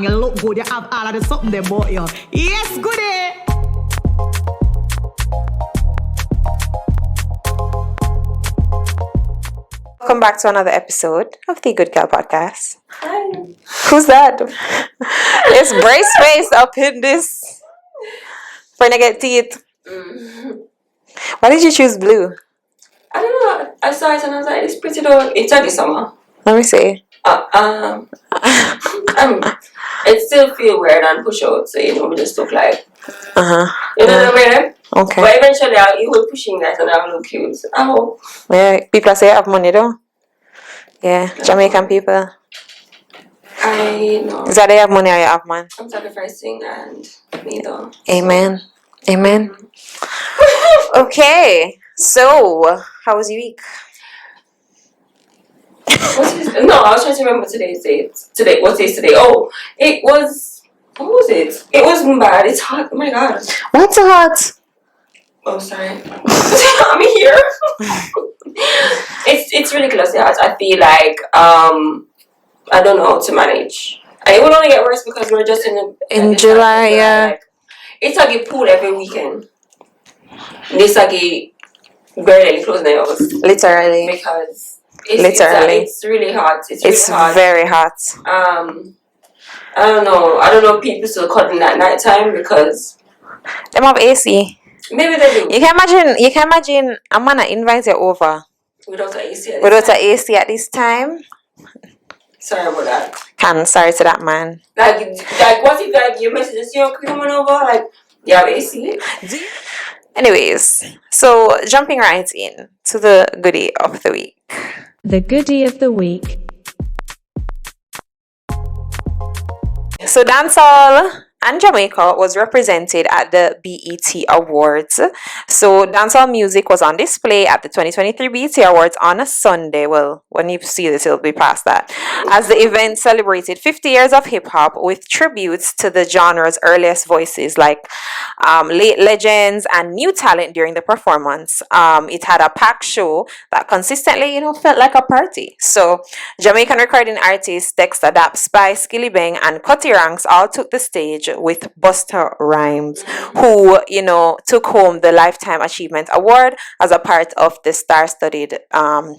You look good, you have all of the something they bought you. Yes, Goodie! Welcome back to another episode of the Goodgal Podcast. Hi. Who's that? It's brace face up in this. For to get teeth. Why did you choose blue? I don't know. I saw it and I was like, it's pretty though. It's a summer. Let me see. It still feel weird and push out, so we just look like. You know what I mean? Okay. But eventually, you will pushing that and I will look cute. I hope. Yeah, people say you have money though. Yeah, Jamaican people. I know. Is that they have money or you have man? I'm sacrificing and me though. Amen. Amen. Okay, so how was your week? No, I was trying to remember today's date. What day is today? Oh, it was. What was it? It wasn't bad. It's hot. Oh my god. What's hot? Oh, sorry. I'm here. It's ridiculous. Yeah, I feel like I don't know how to manage. And it will only get worse because we're just in July. Yeah. Like, it's like a pool every weekend. This like a barely close the house. Literally. Because it's really hot. It's really hot. Very hot. I don't know. People still cuddling at night time because them have AC. Maybe they do. You can imagine I'm gonna invite you over without an AC. Without an AC at this time. Sorry about that. Sorry to that man. Like what if your messages you're coming over like you have AC? Anyways, so jumping right in to the goodie of the week. The goodie of the week. So dancehall and Jamaica was represented at the BET Awards. So dancehall music was on display at the 2023 BET Awards on a Sunday. Well, when you see this, it'll be past that. As the event celebrated 50 years of hip-hop with tributes to the genre's earliest voices like late legends and new talent during the performance. It had a packed show that consistently, felt like a party. So Jamaican recording artists Dexter Dapp, Spice, Skilly Bang, and Cutty Ranks all took the stage with Busta Rhymes, who, took home the Lifetime Achievement Award as a part of the star-studded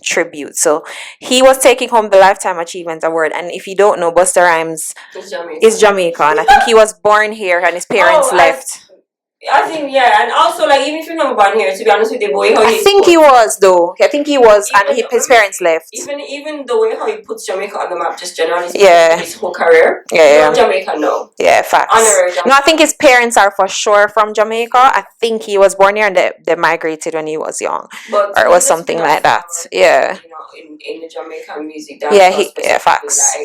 tribute. So he was taking home the Lifetime Achievement Award, and if you don't know, Busta Rhymes is Jamaican. I think he was born here and his parents left. I think, yeah, and also, even if you're not born here, to be honest with you, the way how I think he was, and his parents left. Even the way how he puts Jamaica on the map, just generally, his whole career. Yeah. Jamaica, no. Yeah, facts. No, I think his parents are for sure from Jamaica. I think he was born here and they migrated when he was young, or it was something like that. Yeah. In the Jamaican music, facts.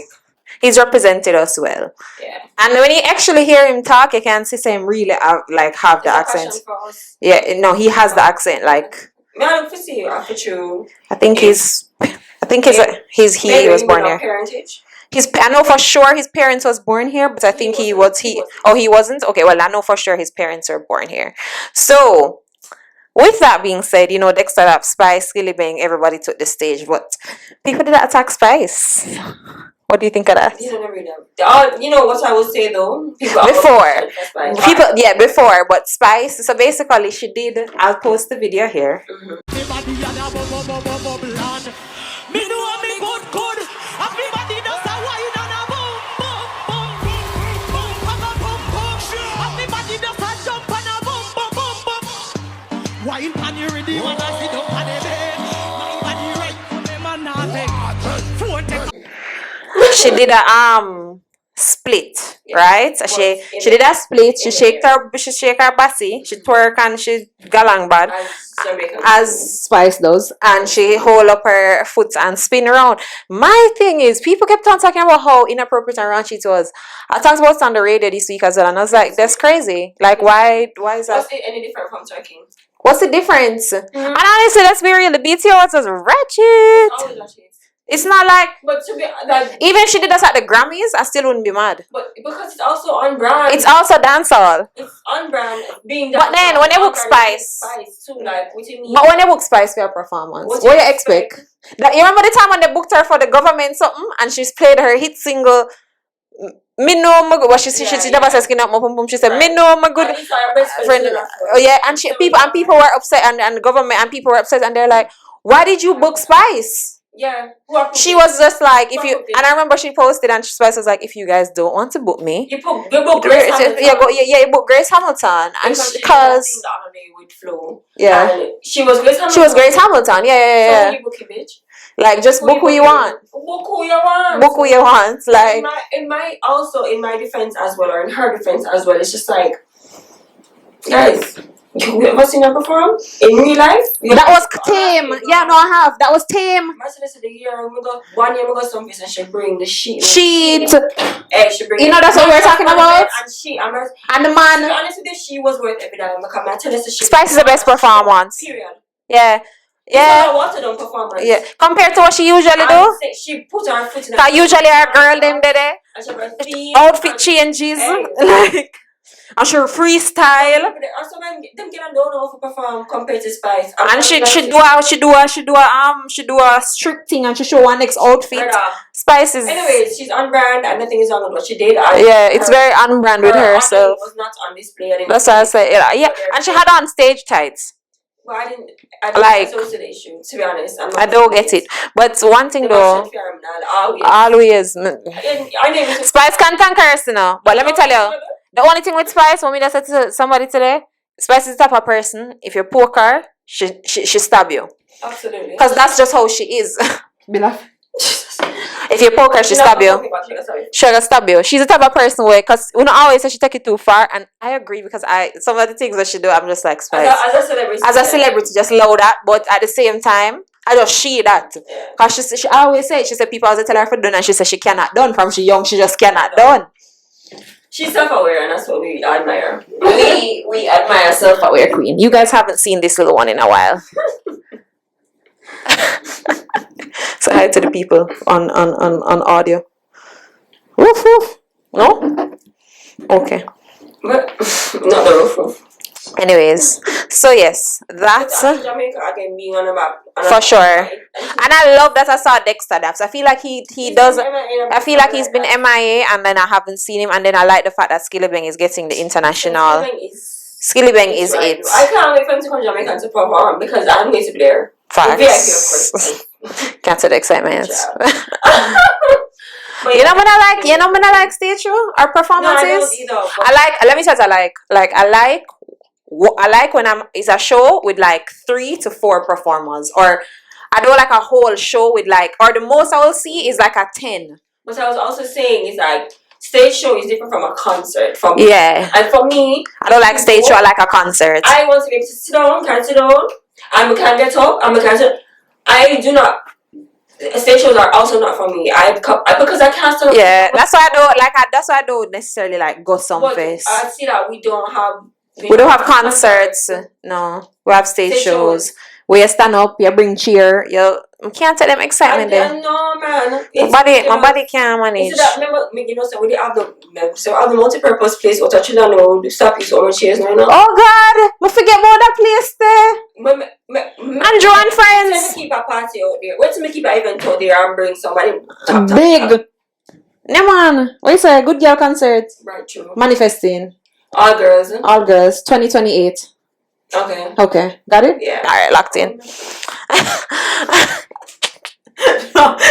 He's represented us well. Yeah. And when you actually hear him talk, you can see him really have the accent. Yeah, no, he has the accent. I don't see you after you. I think he was born here. Parentage. I know for sure his parents was born here, but I think he wasn't. Okay, well I know for sure his parents were born here. So with that being said, Dexter Dapp, Spice, Skilly Bang, everybody took the stage, but people did not attack Spice. What do you think of that? You know what I would say though? Before, but Spice, so basically she did, I'll post the video here. She did a split, right? She did a split. She shake her bassy. She twerk and she galang bad as Spice does, and she hold up her foot and spin around. My thing is, people kept on talking about how inappropriate and raunchy it was. I talked about it on the radio this week as well, and I was like, that's crazy. Like, why is that? What's it any different from twerking? What's the difference? And honestly, let's be real, the BT Awards was ratchet. It's not like, but to be even if she did us at the Grammys, I still wouldn't be mad. But because it's also on brand. It's also dancehall. It's on brand being. But then when they book Spice too, what you mean? But when they book Spice for a performance, what you expect? You remember the time when they booked her for the government something, and she's played her hit single me know my good. What she never says skin up my pum pum. She said me know my good friend. Oh yeah, and people were upset and the government and people were upset and they're like, why did you book Spice? Yeah. She was just like, if you, and I remember she posted and Spice was like, if you guys don't want to book me, you book Grace Hamilton. You book Grace Hamilton, and because with Flo. Yeah, and she was Grace Hamilton. She was Grace Hamilton. Yeah. So you book it, bitch. Like just book who you want. Book who you want. Book who you want. Like in my defense as well, or in her defense as well, it's just like, guys, you ever seen her perform in real life? That was tame. Yeah, no, I have. That was tame. Imagine this the year we go 1 year we go someplace and she bring the sheet. Hey, she bring. You know that's what we're talking about. And the man. To be honest with you, she was worth every dime. Because I tell you, Spice is the best performance. Period. Yeah. Yeah. Water done performance. Yeah. Compared to what she usually do. She put her foot in. Cause usually a girl them there. Outfit changes. Like. And she freestyle. Also, them girls don't know how to perform compared to Spice. And she do a strip thing and she show her next outfit. Spice is. Anyways, she's on brand and nothing is wrong with what she did. It's very on brand with herself. Was not on display. That's what I say. Yeah, and she had on stage tights. Well, I didn't like association, to be honest. I don't get it. But one thing though, always. Spice can't thank her, you know. But let me tell you. The only thing with Spice, when we just said to somebody today, Spice is the type of person, if you poke her, she stab you. Absolutely. Because that's just how she is. If you poke her, she stab you. She'll stab you. She's the type of person where, because we don't always say she take it too far, and I agree because some of the things that she do, I'm just like Spice. As a celebrity, just love that, but at the same time, I just see that. Because she always say, she said people always tell her for done, and she said she cannot done. From she young, she just cannot done. She's self-aware and that's what we admire. We admire self-aware queen. You guys haven't seen this little one in a while. So hi to the people on audio. Woof woof. No? Okay. But not the roof roof. Anyways, so yes, that's Jamaica again being on a map. For sure. And I love that I saw Dexter Daps. I feel like he does. I feel like he's been MIA and then I haven't seen him. And then I like the fact that Skillibeng is getting the international. Skillibeng is it. I can't wait for him to come to Jamaica to perform because I'm going to be there. Facts. Can't say the excitement. You know what I like stage show or performances? No, I don't either, I like. Let me tell you, I like when it's a show with like 3 to 4 performers, or I do like a whole show with like, or the most I will see is like a 10. What I was also saying is like stage show is different from a concert for me. Yeah. And for me, I don't like stage show. I like a concert. I want to be able to sit down, can sit down, and can get up, and can. I do not. Stage shows are also not for me. Because I can't stand up. Yeah, that's why I don't necessarily like go someplace. I see that we don't have concerts. No, we have stage shows. Where you stand up, you bring cheer. You can't tell them excitement there. No, man. My body can't manage. Remember, so we have the multi-purpose place. What actually I know, the stop is so much chairs now. Oh God, we forget about that place there. Andrew and friends. Let's keep a party out there. Let's keep an event out there and bring somebody. Big. Yeah, man. What you say? Goodgal concert. Right, true. Manifesting. All girls. 2028. Okay. Got it? Yeah. Alright, locked in.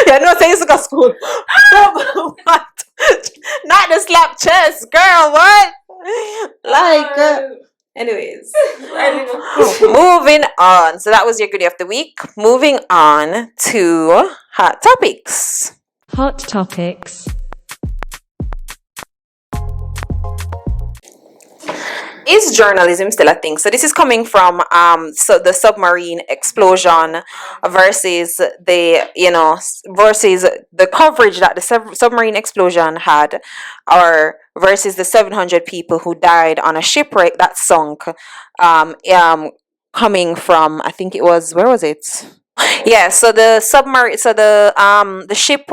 Yeah, no, say you go school. What? Not the slap chest, girl. What? Anyways. Moving on. So that was your goodie of the week. Moving on to hot topics. Hot topics. Is journalism still a thing? So this is coming from the submarine explosion versus the coverage that the submarine explosion had, or versus the 700 people who died on a shipwreck that sunk. Coming from, I think it was, where was it? Yeah, so the submarine, the ship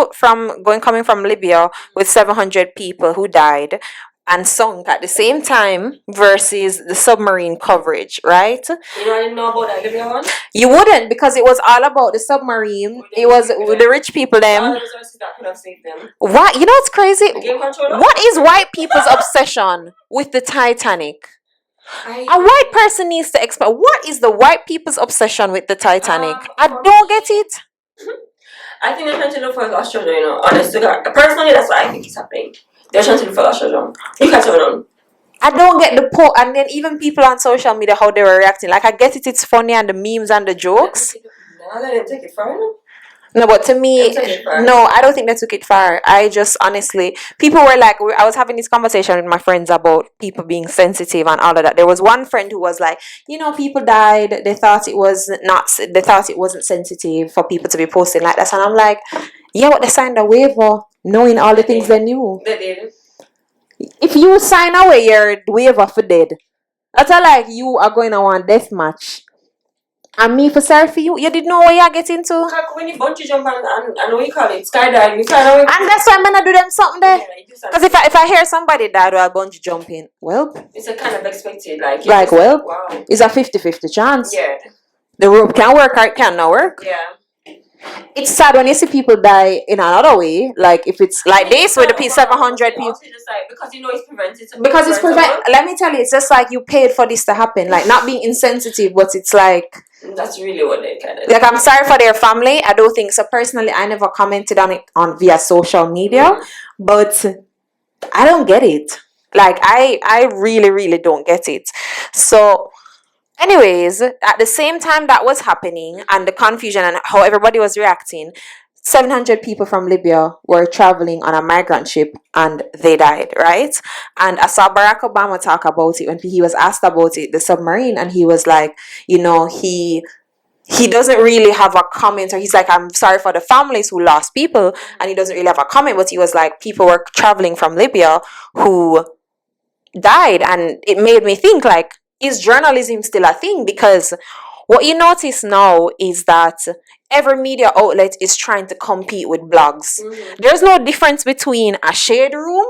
coming from Libya with 700 people who died and sunk at the same time versus the submarine coverage, right? You know, I didn't know about that Libya one. You wouldn't, because it was all about the submarine. It was with the rich people All them. the resources that could have saved them. What, you know what's crazy? The game controller. What is white people's obsession with the Titanic? A white person needs to explain. What is the white people's obsession with the Titanic? I don't get it. I think they're trying to look for lost treasure, you know. Honest to God. Personally, that's what I think is happening. They're trying to look for lost treasure. You can't tell them. I don't get the point. And then even people on social media, how they were reacting. Like, I get it, it's funny, and the memes and the jokes. No, they didn't take it far enough. No, but to me, They took it far. no, I don't think they took it far. I just honestly, people were like, I was having this conversation with my friends about people being sensitive and all of that. There was one friend who was like, you know, people died. They thought it wasn't sensitive for people to be posting like that. And I'm like, yeah, but they signed a waiver knowing all the things they knew. They did. If you sign away your waiver for dead, that's like you are going on one death match. And me for sorry for you. You didn't know what you get into. Like when you bungee jump and what you call it, skydiving, you fly away. And that's why I'm gonna do them something there. Yeah, you do something. Because if I hear somebody died while bungee jumping, well, It's a kind of expected, like Like, just well, wow. it's a 50-50 chance. Yeah, The rope can work or it cannot work. yeah. It's sad when you see people die in another way. Like if it's like this with the P700 people. Also just like, because you know it's preventative. Because it's let me tell you, it's just like you paid for this to happen. Like not being insensitive, but it's like That's really what they kind of. like I'm sorry for their family. I don't think so. Personally, I never commented on it via social media, but I don't get it. Like I really, really don't get it. So anyways, at the same time that was happening and the confusion and how everybody was reacting, 700 people from Libya were traveling on a migrant ship and they died, right? And I saw Barack Obama talk about it when he was asked about it, the submarine, and he was like, you know, he doesn't really have a comment, or he's like, I'm sorry for the families who lost people, and he doesn't really have a comment, but he was like, people were traveling from Libya who died, and it made me think, like, is journalism still a thing? Because what you notice now is that every media outlet is trying to compete with blogs. There's no difference between a shade room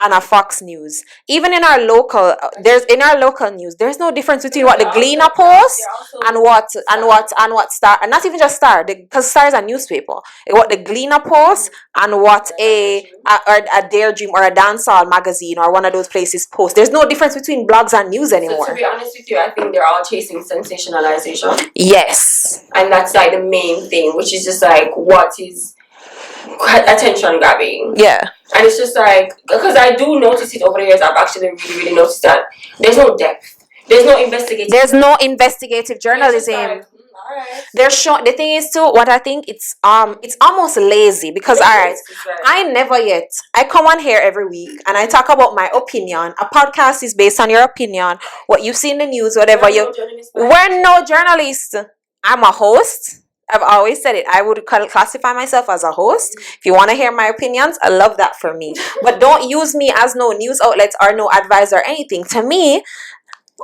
and a Fox News. Even in our local, news, there's no difference between what the Gleaner posts and what Star, and not even just Star, because Star is a newspaper. What the Gleaner posts and what a Daredream or a Dancehall magazine or one of those places post. There's no difference between blogs and news anymore. So to be honest with you, I think they're all chasing sensationalization. Yes. And that's like the main thing, which is just like what is attention grabbing. Yeah. And it's just like, because I do notice it over the years, I've actually really, really noticed that there's no depth. There's no investigative. There's no investigative journalism. Alright. The thing is too, what I think it's almost lazy because alright, I never yet, I come on here every week and I talk about my opinion. A podcast is based on your opinion, what you see in the news, whatever we're no journalists. I'm a host. I've always said it. I would classify myself as a host. If you want to hear my opinions, I love that for me. But don't use me as no news outlets or no advisor or anything. To me,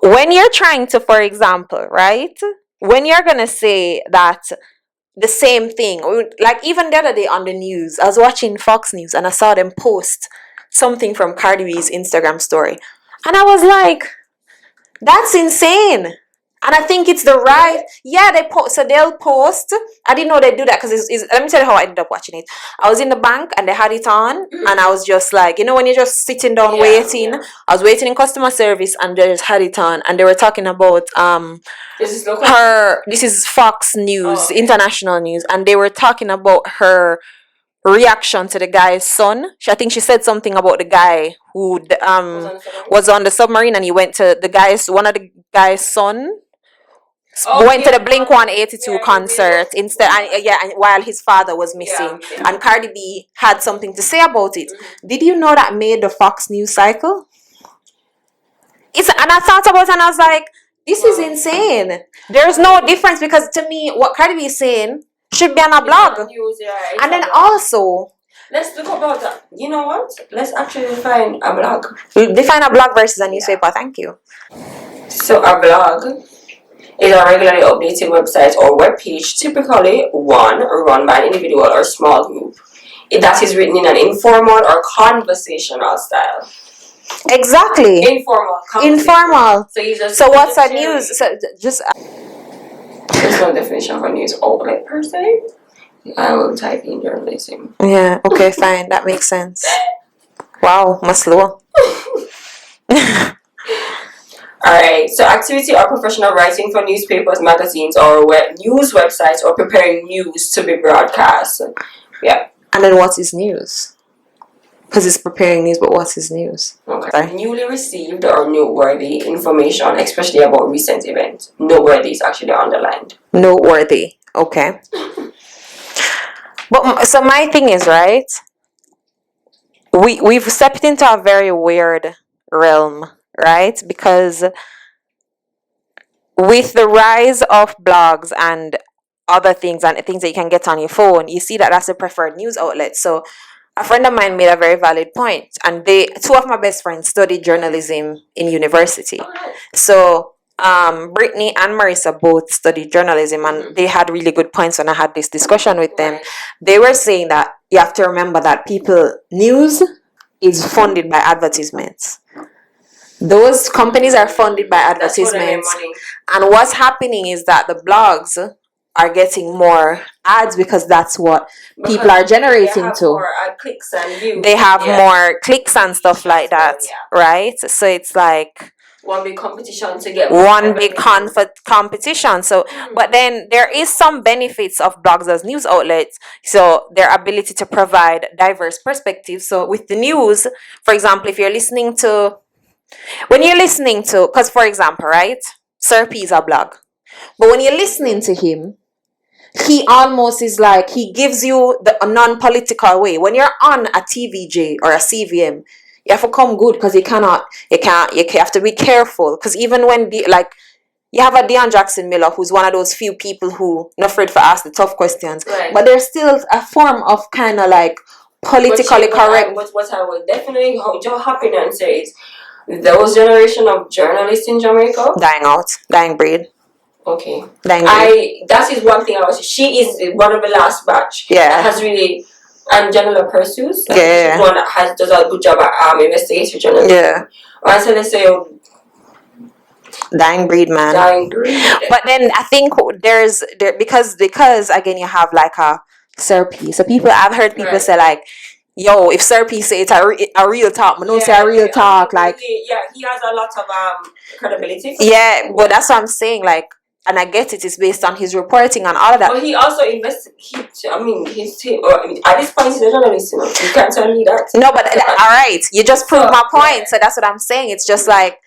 when you're trying to, for example, right? When you're going to say that the same thing, like even the other day on the news, I was watching Fox News and I saw them post something from Cardi B's Instagram story. And I was like, that's insane. And I think it's the right, they'll post. I didn't know they'd do that because let me tell you how I ended up watching it. I was in the bank and they had it on and I was just like, you know, when you're just sitting down waiting. Yeah. I was waiting in customer service and they just had it on and they were talking about this is Fox News, international news, and they were talking about her reaction to the guy's son. I think she said something about the guy who was on the submarine and he went to one of the guy's son. Went to the Blink 182 concert instead, and while his father was missing, and Cardi B had something to say about it. Did you know that made the Fox News cycle? And I thought about it and I was like, this is insane. There's no difference because to me, what Cardi B is saying should be on a blog. And then also, let's look about that. You know what? Let's actually define a blog. Define a blog versus a newspaper. Thank you. So a blog is a regularly updated website or web page, typically one run by an individual or small group. That is written in an informal or conversational style. Exactly. Informal. conversation. Informal. So you just. So what's a sharing. news? So just There's no definition of a news outlet per se. I will type in journalism. yeah. Okay, fine. That makes sense. Wow, mas slow. Alright, so activity or professional writing for newspapers, magazines, or news websites, or preparing news to be broadcast. Yeah. And then what is news? Because it's preparing news, but what is news? Okay. Sorry. Newly received or noteworthy information, especially about recent events. Noteworthy is actually underlined. Noteworthy. Okay. But so my thing is, right? We've stepped into a very weird realm, right? Because with the rise of blogs and other things and things that you can get on your phone, you see that that's the preferred news outlet. So a friend of mine made a very valid point, and two of my best friends studied journalism in university. So Brittany and Marissa both studied journalism, and they had really good points when I had this discussion with them. They were saying that you have to remember that news is funded by advertisements. Those companies are funded by advertisements, and what's happening is that the blogs are getting more ads because that's what people are generating to. More, clicks and views. They have more clicks and stuff like that, right? So it's like one big competition to get one big competition. So but then there is some benefits of blogs as news outlets, so their ability to provide diverse perspectives. So with the news, for example, if you're listening to because for example, right, Sir P is a blog, but when you're listening to him, he almost is like he gives you a non-political way. When you're on a TVJ or a CVM, you have to come good because you have to be careful, because even when you have a Deion Jackson Miller, who's one of those few people who not afraid to ask the tough questions, right. But there's still a form of kind of like politically correct. What I would definitely happy and say is those generation of journalists in Jamaica dying breed. Okay. That is one thing I was. She is one of the last batch. Yeah. That has really, and Janela Pursues. Yeah. She's one that does a good job at investigative journalism. Yeah. Or so let's say. Dying breed, man. Dying breed. But then I think because again you have like a Sir P. So I've heard people say like, yo, if Sir P say it's a real talk, but don't say a real talk. Like, he has a lot of credibility. Yeah, but that's what I'm saying. Like, and I get it's based on his reporting and all of that. But he also investigates. I mean, at this point, he's a journalist. You can't tell me that. No, but all right, you just proved my point. Yeah. So that's what I'm saying. It's just like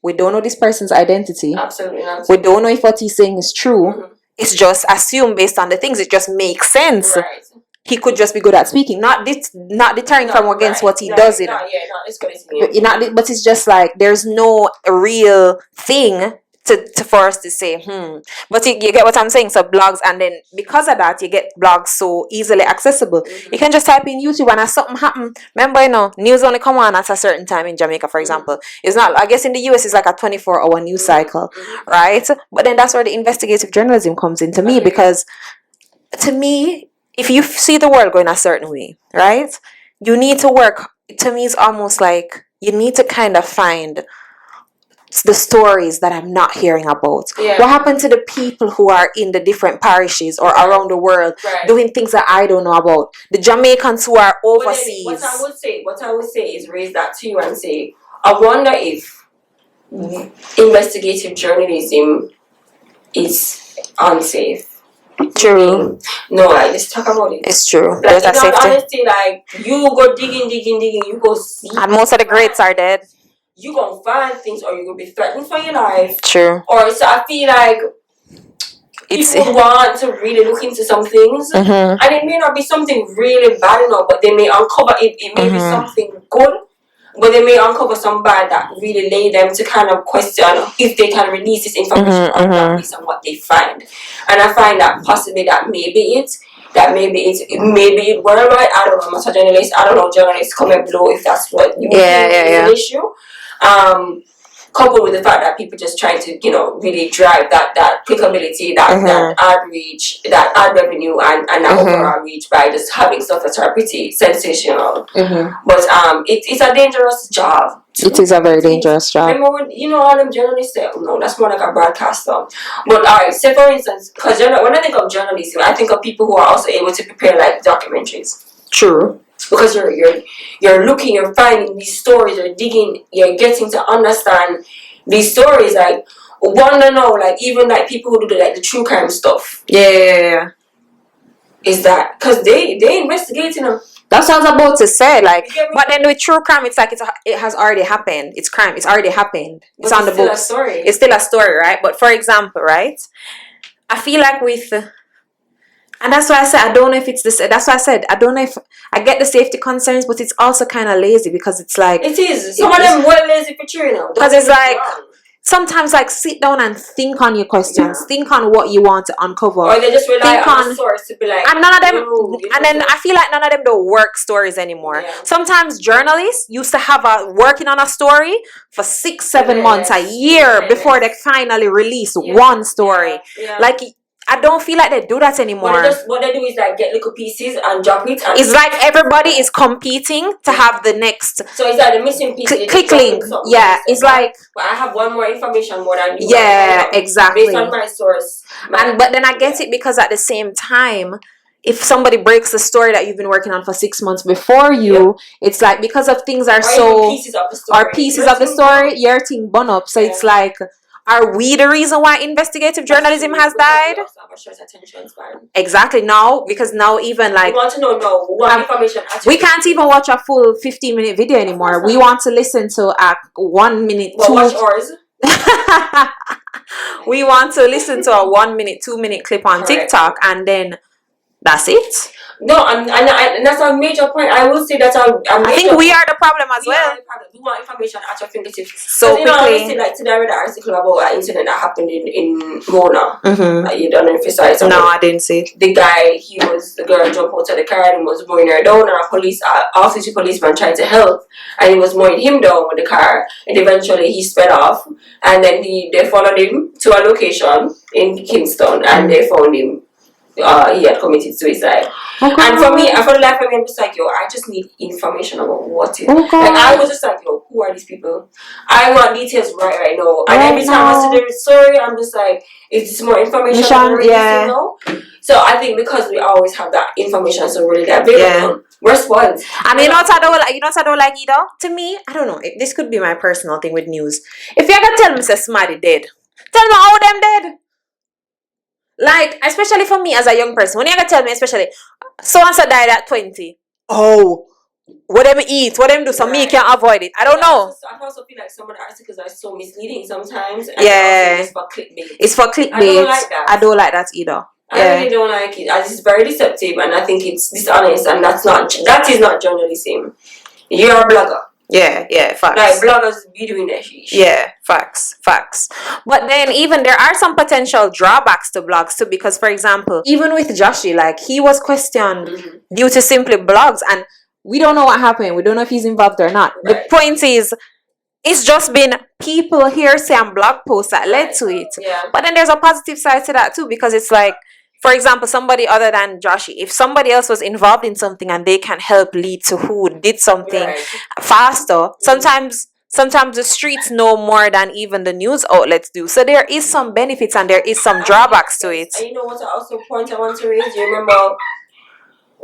we don't know this person's identity. Absolutely not. We don't know if what he's saying is true. Mm-hmm. It's just assumed based on the things. It just makes sense. Right. He could just be good at speaking, not deterring from against what he does. It's good. But it's just like there's no real thing for us to say. But you get what I'm saying. So blogs, and then because of that, you get blogs so easily accessible. Mm-hmm. You can just type in YouTube, and as something happen, remember, news only come on at a certain time in Jamaica, for example. It's not. I guess in the US it's like a 24-hour news cycle, right? But then that's where the investigative journalism comes into me, because to me, if you see the world going a certain way, right, you need to work. To me, it's almost like you need to kind of find the stories that I'm not hearing about. Yeah. What happened to the people who are in the different parishes or around the world doing things that I don't know about? The Jamaicans who are overseas. What I would say is raise that to you and say, I wonder if investigative journalism is unsafe. True. No, let's talk about it. It's true. Like, there's a safety. Honestly, like you go digging, you go see. And most of the greats are dead. You gonna find things, or you gonna be threatened for your life. True. Or so I feel like people want to really look into some things, and it may not be something really bad enough, but they may uncover it. It may be something good, but they may uncover some bad that really lay them to kind of question if they can release this information on that based on what they find. And I find that possibly that maybe it whatever. I don't know. I'm not a journalist. I don't know. Journalists comment below if that's what you an issue. coupled with the fact that people just trying to, really drive that clickability, that ad reach, that ad revenue, and that overall reach by just having stuff that are pretty sensational. But it's a dangerous job. It is a very dangerous job. Remember when, all them journalists say, oh, no, that's more like a broadcaster. But alright, say for instance, because when I think of journalism, I think of people who are also able to prepare like documentaries. True. Because you're looking, you're finding these stories, you're digging, you're getting to understand these stories. Like, want to know, like, even like people who do the true crime stuff. Yeah. Is that because they investigating them. That's what I was about to say. Like, but then with true crime, it's like it has already happened. It's crime. It's already happened. It's on the books. It's still a story, right? But for example, right? I feel like with. And that's why I said I don't know if it's this. That's why I said I don't know if I get the safety concerns, but it's also kind of lazy because it's like it is. Some of them well lazy for true, because it's like sometimes like sit down and think on your questions, think on what you want to uncover, or they just rely on the source to be like. And none of them, and then I feel like none of them don't work stories anymore. Yeah. Sometimes journalists used to have working on a story for 6-7 months, a year before they finally release one story. Like. I don't feel like they do that anymore. What they do is like get little pieces and drop it. And it's like everybody is competing to have the next. So it's like the missing piece. Click link. Yeah, it's like. Well, I have one more information more than you. Yeah, exactly. Based on my source. But then I get it because at the same time, if somebody breaks the story that you've been working on for 6 months before you, it's like because of things are pieces of the story. Your thing bun up. So it's like. Are we the reason why investigative journalism has died? Exactly. Now, because now even like... We want to know what information... We can't even watch a full 15-minute video anymore. We want to listen to a 1 minute... watch ours. We want to listen to a 1 minute, 2 minute clip on TikTok and then that's it. No, and that's a major point. I will say that's a major I think we are the problem as well. We want information at your fingertips. So quickly. Like today I read an article about an incident that happened in Mona. Like, you don't know if you saw it. No, I didn't see it. The girl jumped out of the car and was mowing her down, and a policeman tried to help, and he was mowing him down with the car, and eventually he sped off, and then they followed him to a location in Kingston, and they found him. He had committed suicide. And for me, for the life of me, I'm just like, I just need information about what it is. Like, I was just like, who are these people? I want details right now. And every time I see the story, I'm just like, is this more information? So I think because we always have that information so really available, response. And you know what I don't like either? To me, I don't know. This could be my personal thing with news. If you're gonna tell me say somebody dead, tell me how them dead. Like, especially for me as a young person, when you ever tell me, especially, so-and-so died at 20. Oh, what them eat, what them do, so me can't avoid it. I don't know. I also feel like some of the articles are so misleading sometimes. And it's for clickbait. It's for clickbait. I don't like that either. I really don't like it. It's very deceptive, and I think it's dishonest, and that is not journalism. You're a blogger. Yeah, facts. Like, bloggers be doing that shit. Yeah, facts. But then even there are some potential drawbacks to blogs too, because for example, even with Joshi, like he was questioned due to simply blogs, and we don't know what happened. We don't know if he's involved or not. Right. The point is, it's just been people hearsay and blog posts that led to it. Yeah. But then there's a positive side to that too, because it's like, for example, somebody other than Joshi, if somebody else was involved in something and they can help lead to who did something faster, sometimes the streets know more than even the news outlets do. So there is some benefits and there is some drawbacks to it. And you know what also point I want to raise? You remember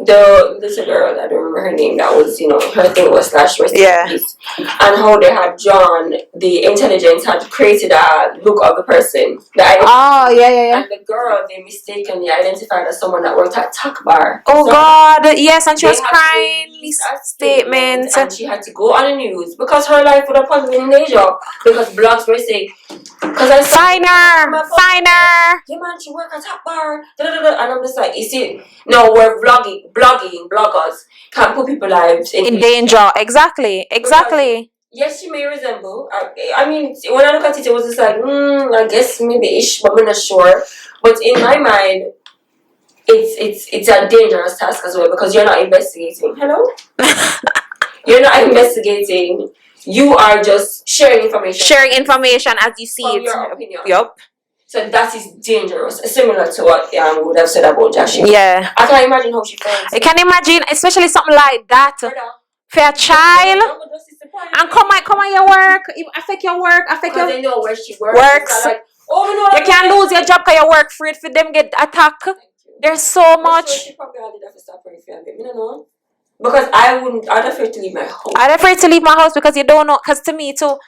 the little girl, I don't remember her name, that was, her thing was /rest in peace, and how they had drawn, the intelligence had created a look of the person. And the girl, they mistakenly identified as someone that worked at Tac Bar. Oh, so God, yes, and she was crying these statements. And she had to go on the news because her life would have probably been in danger, because blogs were saying, Sign her! Yeah, man, she work at Tac Bar. And I'm just like, you see, no, we're bloggers can't put people's lives in danger. Exactly. Because, yes, she may resemble. I mean, when I look at it, it was just like, I guess maybe ish, but I'm not sure. But in my mind, it's a dangerous task as well, because you're not investigating. Hello? You're not investigating You are just sharing information. Sharing information as you see from it. your opinion. Yup. So that is dangerous. Similar to what we would have said about Joshua. Yeah. I can imagine how she feels. I can imagine, especially something like that. For a child. And come on your work. It affect your work. Because they know where she works. Like, you can't lose your job because you work for it for them get attacked. There's so much. She probably did have to stop her family. I don't know. Because I'd afraid to leave my house. I'd afraid to leave my house because you don't know. Because to me too,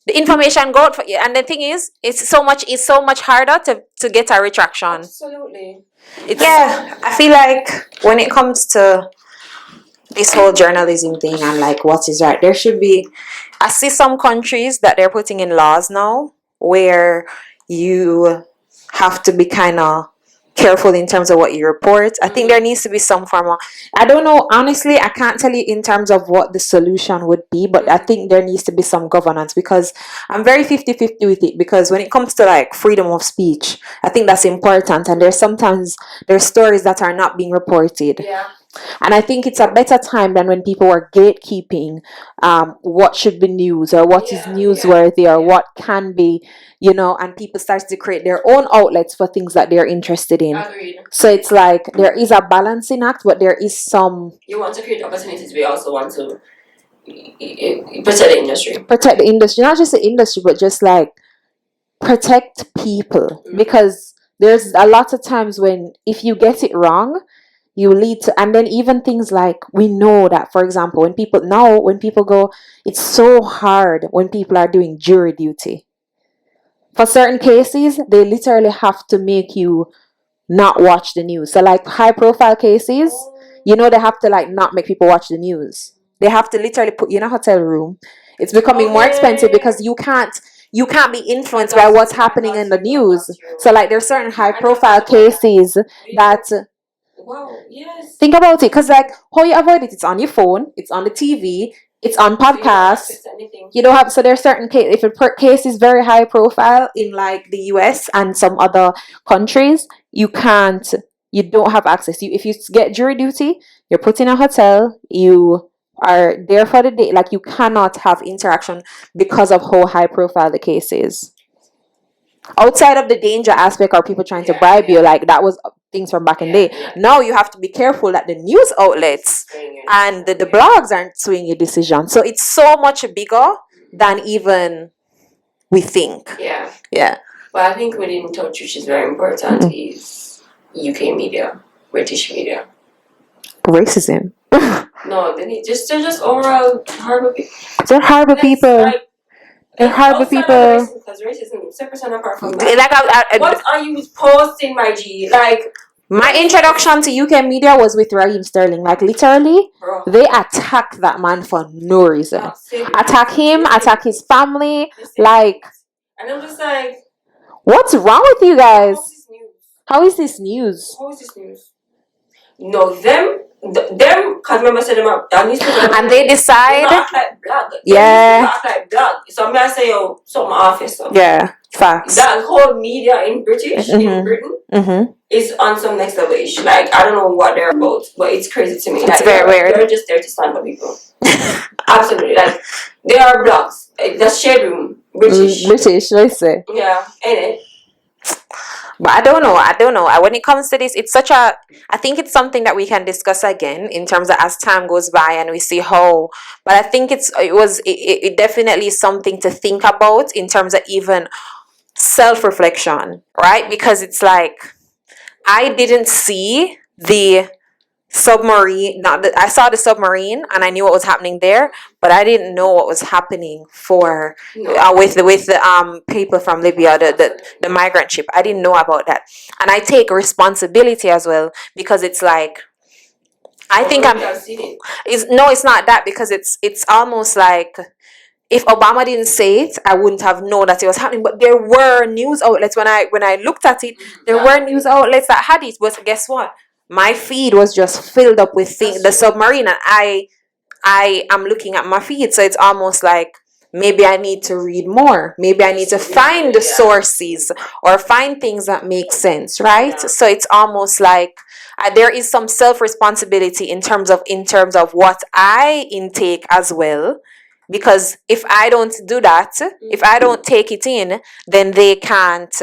the information go out for you. And the thing is, it's so much harder to get a retraction. Absolutely. I feel like when it comes to this whole journalism thing and like what is right, there should be. I see some countries that they're putting in laws now where you have to be kind of careful in terms of what you report. I think there needs to be some form of, I don't know, honestly, I can't tell you in terms of what the solution would be, but I think there needs to be some governance because I'm very 50-50 with it, because when it comes to like freedom of speech, I think that's important, and there's stories that are not being reported. Yeah. And I think it's a better time than when people are gatekeeping what should be news or what is newsworthy or what can be, and people start to create their own outlets for things that they're interested in. Agreed. So it's like there is a balancing act, but there is some... You want to create opportunities, we also want to protect the industry. Protect the industry, not just the industry, but just like protect people. Because there's a lot of times when if you get it wrong, you lead to, and then even things like, we know that, for example, when people go, it's so hard when people are doing jury duty. For certain cases, they literally have to make you not watch the news. So like high profile cases, they have to like not make people watch the news. They have to literally put you in a hotel room. It's becoming more expensive because you can't be influenced by what's happening in the news. So like there's certain high profile cases that... Wow, yes. Think about it, because like how you avoid it, it's on your phone, it's on the TV, it's on podcasts. You don't have, so there's certain case, if a case is very high profile in like the US and some other countries, you don't have access. If you get jury duty, you're put in a hotel, you are there for the day, like you cannot have interaction because of how high profile the case is. Outside of the danger aspect or people trying to bribe you, like that was things from back in the day. Now you have to be careful that the news outlets and the blogs aren't swinging your decision. So it's so much bigger than even we think. Yeah. But I think within touch, which is very important, is UK media, British media. Racism. No, they're just overall horrible people. They're horrible people. They're horrible people. Because racism is separate and apart from that. What are you posting, my G? Like, my introduction to UK media was with Raheem Sterling. Like literally, they attack that man for no reason. Attack him, attack his family. Like, and I'm just like, what's wrong with you guys? How is this news? No, them, because remember I said them up, and they decide. They act like black. Yeah. Act like black. So I'm gonna say, something office. Yeah, facts. That whole media in in Britain is on some next level ish. Like, I don't know what they're about, but it's crazy to me. It's like, very weird. They're just there to stand for people. Absolutely. Like, they are blacks. That's shade room. British, let's say. Yeah, ain't it? But I don't know. When it comes to this, I think it's something that we can discuss again in terms of as time goes by and we see how. But I think it definitely is something to think about in terms of even self-reflection, right? Because it's like, I didn't see the submarine. I saw the submarine and I knew what was happening there, but I didn't know what was happening with the people from Libya, the migrant ship. I didn't know about that, and I take responsibility as well, because it's like, I think it's not that, because it's almost like, if Obama didn't say it, I wouldn't have known that it was happening. But there were news outlets when I looked at it. There were news outlets that had it. But guess what? My feed was just filled up with the submarine, and I am looking at my feed. So it's almost like, maybe I need to read more. Maybe I need to find the sources or find things that make sense, right? Yeah. So it's almost like there is some self-responsibility in terms of what I intake as well. because if I don't do that, if I don't take it in, then they can't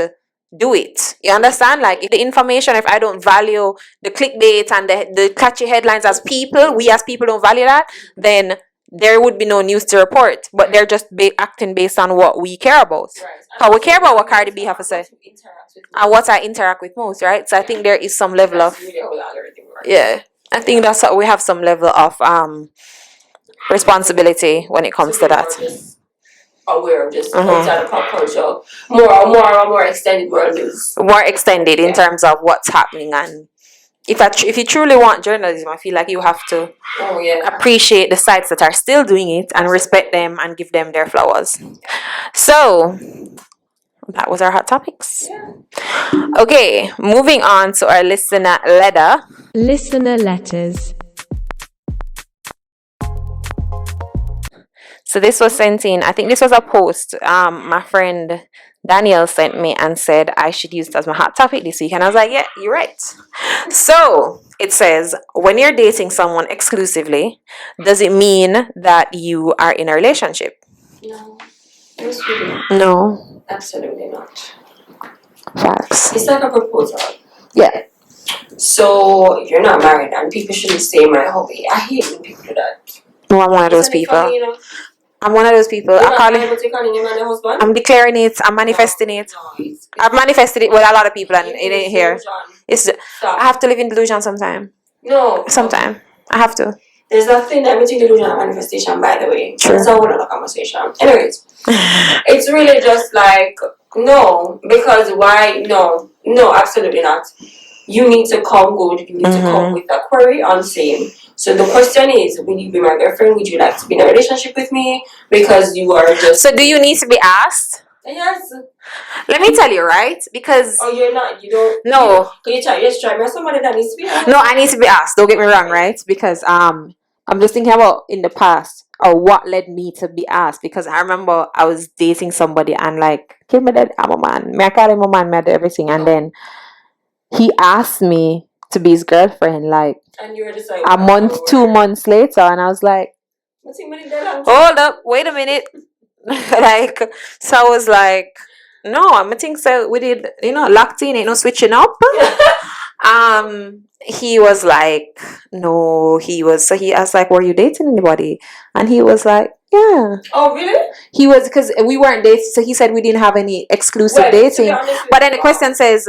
do it. You understand? Like, if the information, if I don't value the clickbait and the catchy headlines as people, we as people don't value that, then there would be no news to report. But they're just acting based on what we care about. How we care about what Cardi B have to say and what I interact with most, right? So I think there is some level of I think that's how we have some level of responsibility when it comes to that. Aware of just outside of pop culture, more extended world news. More extended in terms of what's happening, and if you truly want journalism, I feel like you have to appreciate the sites that are still doing it and respect them and give them their flowers. So that was our hot topics. Okay, moving on to our listener letter. Listener letters. So this was sent in, I think this was a post my friend Daniel sent me and said I should use it as my hot topic this week. And I was like, yeah, you're right. So it says, when you're dating someone exclusively, does it mean that you are in a relationship? No. Absolutely. No. Absolutely not. Facts. It's like a proposal. Yeah. So you're not married and people shouldn't say my hobby. I hate when people do that. No, I'm one of those Isn't it people. funny, you know? I'm one of those people. You're not married, but you're calling your man your husband? I'm declaring it. I'm manifesting it. No, I've manifested it with a lot of people, and it ain't here. It's Stop. I have to live in delusion sometime. No. Sometime I have to. There's nothing that between delusion and manifestation, by the way. True. That's a whole other conversation. Anyways, it's really just like, no, because why? No, absolutely not. You need to come good. You need to come with a query on same. So the question is, will you be my girlfriend? Would you like to be in a relationship with me? Because you are just... So do you need to be asked? Yes. Let me tell you, right? Because... Oh, you're not. You don't... No. Can you try? Yes, try. But somebody that needs to be asked. No, I need to be asked. Don't get me wrong, right? Because I'm just thinking about in the past, or what led me to be asked. Because I remember I was dating somebody and like, okay, my dad, I'm a man. Me, I call him a man, me, I do everything. And then he asked me to be his girlfriend, like, and you were just like, a month, 2 months later, and I was like, hold up, wait a minute. Like, so I was like, no, I think so we did, locked in, ain't no switching up. He was like, no, he was like, were you dating anybody? And he was like, yeah. Oh, really? He was, because we weren't dating, so he said we didn't have any exclusive dating. But then the question says,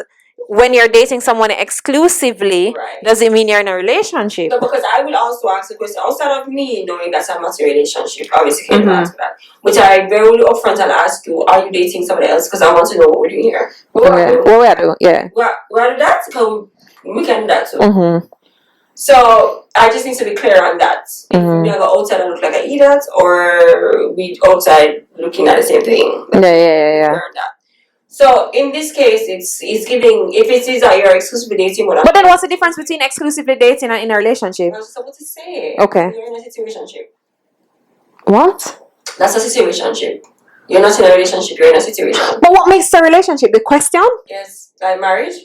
when you're dating someone exclusively, does it mean you're in a relationship? No, because I will also ask the question outside of me knowing that I'm not in a relationship. Obviously, can't answer that. Which I very upfront and ask you, are you dating somebody else? Because I want to know what we're doing here. What we are doing, yeah. We're do that? Because we can do that too. So I just need to be clear on that. If we go outside and look like an idiot, or we outside looking at the same thing. Yeah. So in this case, it's giving, if it is that you're exclusively dating, but then what's the difference between exclusively dating and in a relationship? That's what to say. Okay. You're in a situationship. What? That's a situationship. You're not in a relationship. You're in a situation. But what makes a relationship? The question? Yes, like marriage.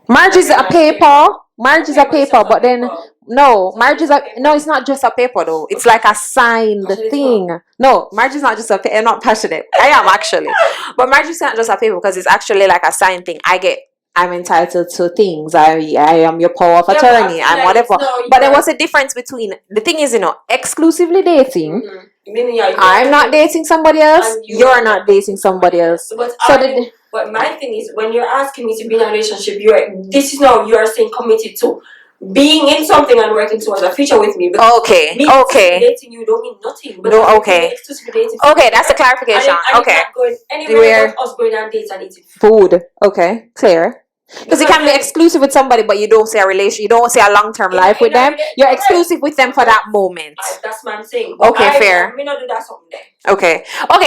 Marriage is a paper. Marriage is a paper, but then no, marriage is it's not just a paper though. It's like a signed thing. No, marriage is not just a paper. I'm not passionate. I am actually, but marriage is not just a paper because it's actually like a signed thing. I'm entitled to things. I am your power of attorney. I'm whatever. But then what's the difference between the thing is exclusively dating? I'm not dating somebody else. You're not dating somebody else. But my thing is, when you're asking me to be in a relationship, you are saying committed to being in something and working towards a future with me. Okay. Dating you don't mean nothing. But okay, that's the clarification. Okay. Anywhere else us going on dates and eating food. Okay, clear. Because you can be exclusive with somebody, but you don't say a relation. You don't say a long-term life with them. You're exclusive with them for that moment. That's what I'm saying. Okay, fair. I may not do that something there. Okay.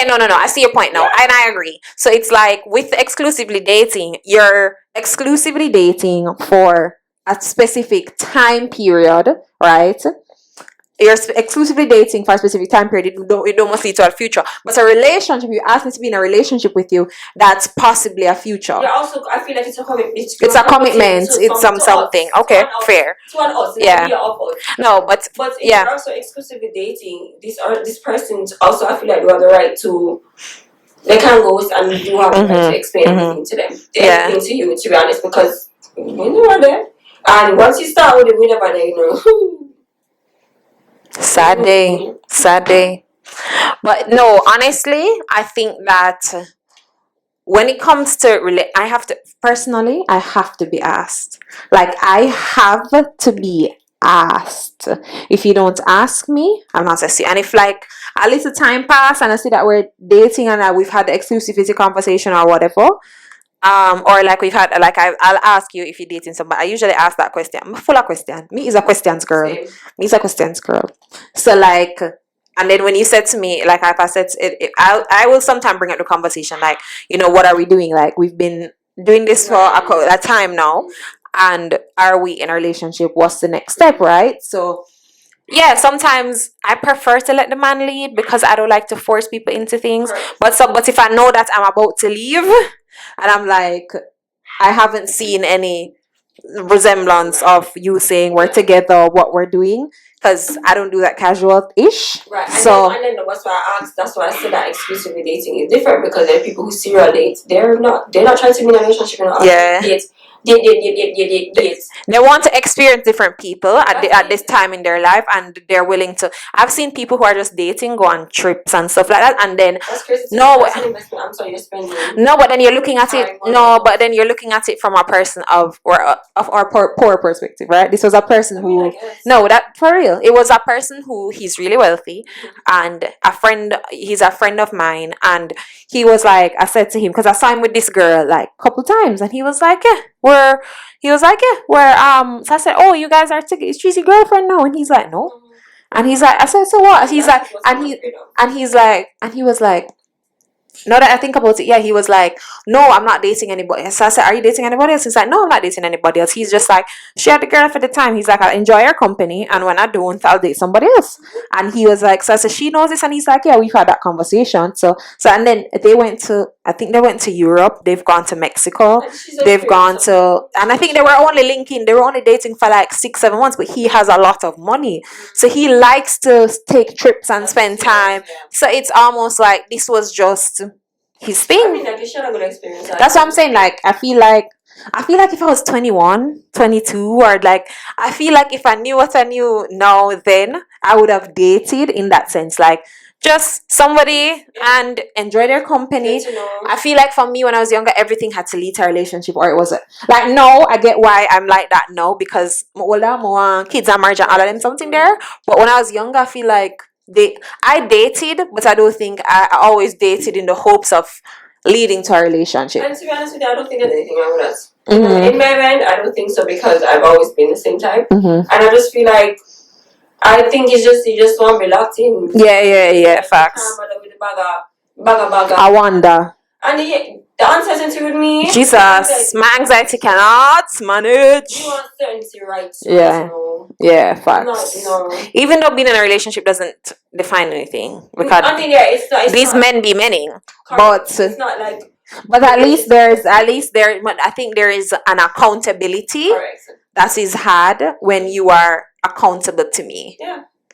No. I see your point now, and I agree. So it's like with exclusively dating, you're exclusively dating for a specific time period, right? you're exclusively dating for a specific time period, it don't must lead to a future. But a relationship, you ask me to be in a relationship with you, that's possibly a future. Yeah, also I feel like it's a commitment. It's a commitment. It's something. Okay, fair. To an us. Yeah. No, but if yeah. you're also exclusively dating this person, also I feel like you have the right to. They can ghost, and you have the right to explain everything to them, everything to you. To be honest, because we never there, and once you start with it, we never there. You know. Sad day. But no, honestly, I think that when it comes to I have to be asked. Like, I have to be asked. If you don't ask me, I'm not sexy. And if like a little time pass and I see that we're dating and that we've had the exclusivity conversation or whatever, or like we've had I'll ask you if you're dating somebody. I usually ask that question. I'm full of question. Me is a questions girl. Same. Me is a questions girl. So like, and then when you said to me, like if I said I will sometimes bring up the conversation, like, you know, what are we doing? Like, we've been doing this for a time now, and are we in a relationship? What's the next step, right? So yeah, sometimes I prefer to let the man lead because I don't like to force people into things. But if I know that I'm about to leave, and I'm like, I haven't seen any resemblance of you saying we're together, what we're doing, because I don't do that casual-ish. Right. So And then that's why I asked. That's why I said that exclusively dating is different, because there are people who serial date. They're not trying to be in a relationship. They want to experience different people at this time in their life, and they're willing to. I've seen people who are just dating, go on trips and stuff like that, and then that's crazy. No, I'm sorry, you're spending. no, but then you're looking at it. No, but then you're looking at it from a person of our poor perspective, right? This was a person who that for real. It was a person who he's really wealthy, and he's a friend of mine, and he was like, I said to him, because I saw him with this girl like a couple times, and he was like, we're so I said, oh, you guys are together, is she your girlfriend now? And he's like, no. And he's like, I said, so what? He's like, and he was like, now that I think about it, yeah, he was like, no, I'm not dating anybody. So I said, are you dating anybody else? He's like, no, I'm not dating anybody else. He's just like, she had the girl for the time. He's like, I enjoy her company, and when I don't, I'll date somebody else. And he was like, so I said, she knows this, and he's like, yeah, we've had that conversation. So and then they went to Europe. They've gone to Mexico. They've gone to, and I think they were only dating for like 6-7 months, but he has a lot of money. So he likes to take trips and spend time. So it's almost like this was just his thing. I mean, like, you should have a good experience. That's what I'm saying. Like, I feel like if I was 21, 22, or like, I feel like if I knew what I knew now, then I would have dated in that sense. Like, just somebody and enjoy their company. I feel like for me, when I was younger, everything had to lead to a relationship, or it was like, no, I get why I'm like that now, because more kids are married and all of them something there. But when I was younger, I feel like I dated, but I don't think I always dated in the hopes of leading to a relationship. And to be honest with you, I don't think there's anything wrong with us. In my mind, I don't think so, because I've always been the same type. And I just feel like, I think you just want to be locked in. Yeah, facts. I wonder. And the uncertainty with me. Jesus, my anxiety cannot manage. You want certainty, right? Yeah, facts. Even though being in a relationship doesn't define anything, because it's not. These men be meaning, but it's not like. But at least there. I think there is an accountability. Correct. That is hard when you are accountable to me.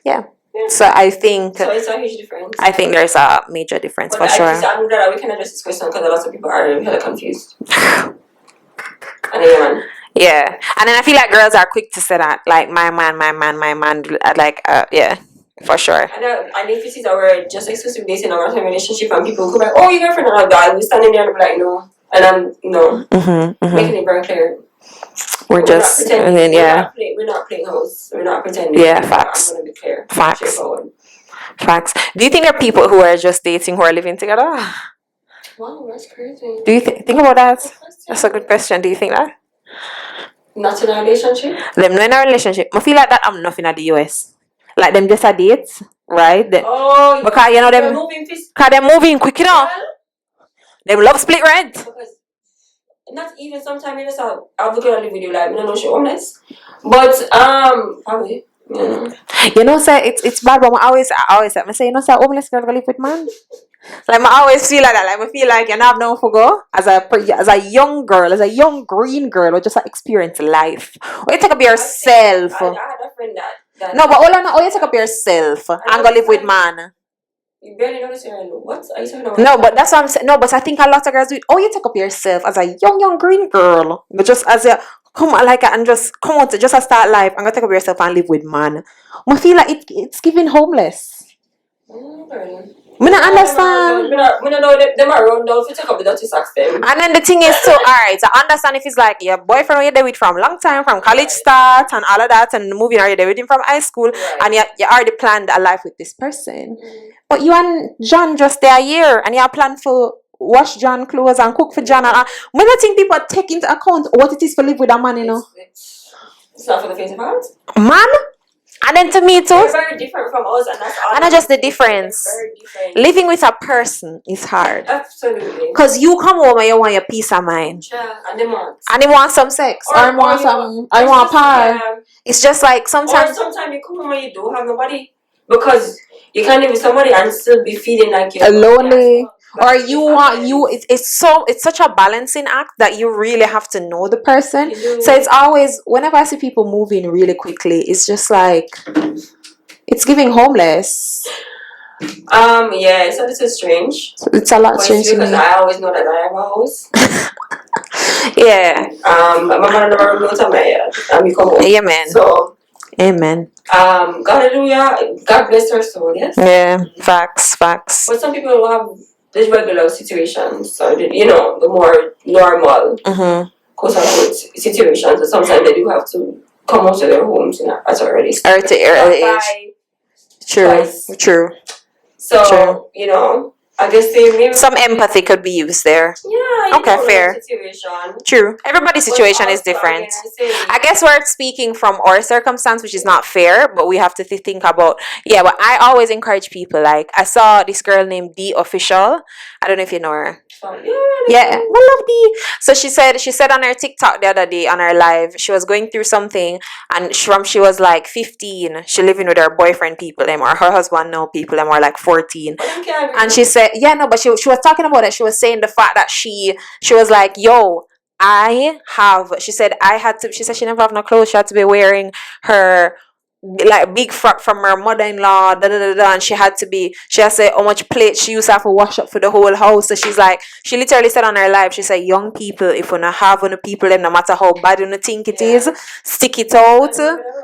Yeah. So I think. So it's a huge difference. I think there's a major difference, for sure. I'm glad we can address this question, because a lot of people are really confused. And yeah, and then I feel like girls are quick to say that, like, my man, like, yeah, for sure. And if you see that we're just exclusive dating or we're in a relationship, and people come like, oh, your girlfriend or not, we're standing there and be like, no, and I'm making it very clear. We're just, and then we're not playing house. We're not pretending. Yeah, facts. I'm gonna be clear. Facts. Do you think there are people who are just dating who are living together? Wow, that's crazy. Do you think about that? That's a good question. Do you think that? Not in a relationship? Them not in a relationship. I feel like that I'm nothing at the US. Like, them just a dates, right? Because, you know, them, because they're moving quick, you know. Them love split rent. Because not even sometimes you just have a girl live with you, like, I don't know, she homeless. But, probably. You know, say it's bad, but I always say, you know, say homeless girl go live with man. Like I always feel like that. Like I feel like you have no for go as a young girl, as a young green girl, or just like experience life. Or you take up yourself. I had a friend that No, but all I know, you take up yourself and go live with man. You barely notice your hello. What are you talking about? No, but that's what I'm saying. No, but I think a lot of girls do it. Oh, you take up yourself as a young green girl, but just as a come like and just come out to just a start life and go take up yourself and live with man. I feel like it's giving homeless. I don't understand. I don't know them around down if you take up the dirty socks them. And then the thing is so alright, I understand if it's like your boyfriend you're there with from long time, from college start and all of that, and moving are you there with him from high school, and you already planned a life with this person. But you and John just there a year and you plan for wash John clothes and cook for John and when I think people take into account what it is to live with a man, you know. It's not for the face of heart. Man? And then to me too. They're very different from us, and that's all. And not just the difference. Very different. Living with a person is hard. Absolutely. Because you come home and you want your peace of mind. Yeah, and they want some sex. Or you want a par. It's just like sometimes. Or sometimes you come home and you don't have nobody. Because you can't live with somebody and still be feeling like you're lonely. Or it's such a balancing act that you really have to know the person. So it's always, whenever I see people moving really quickly, it's just like it's giving homeless. Yeah, it's a little strange. It's a lot strange because I always know that I have a house. Yeah. My mother never wrote on my head and we come home. Amen. So amen. Hallelujah. God bless her soul, yes? Yeah, facts. But some people will have these regular situations, so the more normal quote-unquote situations, and sometimes they do have to come out of their homes at an early age. True. So, I guess maybe some empathy could be used there. Yeah. Okay, fair. Situation. True. Everybody's situation is different. I guess we're speaking from our circumstance, which is not fair, but we have to think about. Yeah, but I always encourage people. Like I saw this girl named D Official. I don't know if you know her. Yeah, I love Dee. So she said on her TikTok the other day on her live, she was going through something, and she was like 15, she living with her boyfriend people them, or her husband now people them, or like 14. And she said, but she was talking about it. She was saying the fact that she was like, yo, she said she never have no clothes. She had to be wearing her like big frock from her mother-in-law, and she has said how much plate she used to have to wash up for the whole house. So she's like, she literally said on her live, she said, young people, if you not have on the people them, no matter how bad you think it is, stick it out,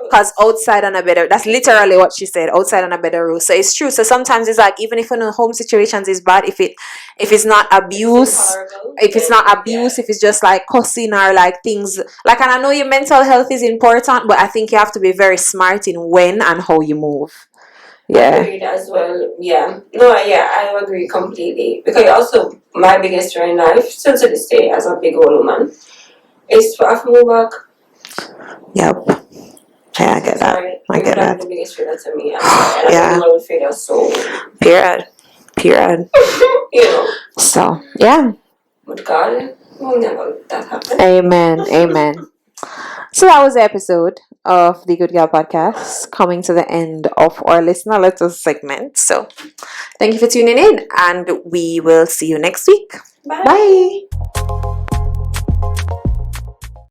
because outside on a better, that's literally what she said, outside on a better roof. So it's true. So sometimes it's like, even if home situations is bad, if it's not abuse, if it's just like cussing or like things like, and I know your mental health is important, but I think you have to be very smart in when and how you move. Yeah. Agreed as well. Yeah. No, yeah, I agree completely. Because also my biggest fear in life, still to this day as a big old woman, is to have to move back. Yep. Yeah, I get that. I get that. The biggest fear to me. Yeah. I figure so. Period. So yeah. With God, will never let that happen. Amen. So that was the episode of the Goodgal Podcast, coming to the end of our listener letters segment. So thank you for tuning in, and we will see you next week. Bye.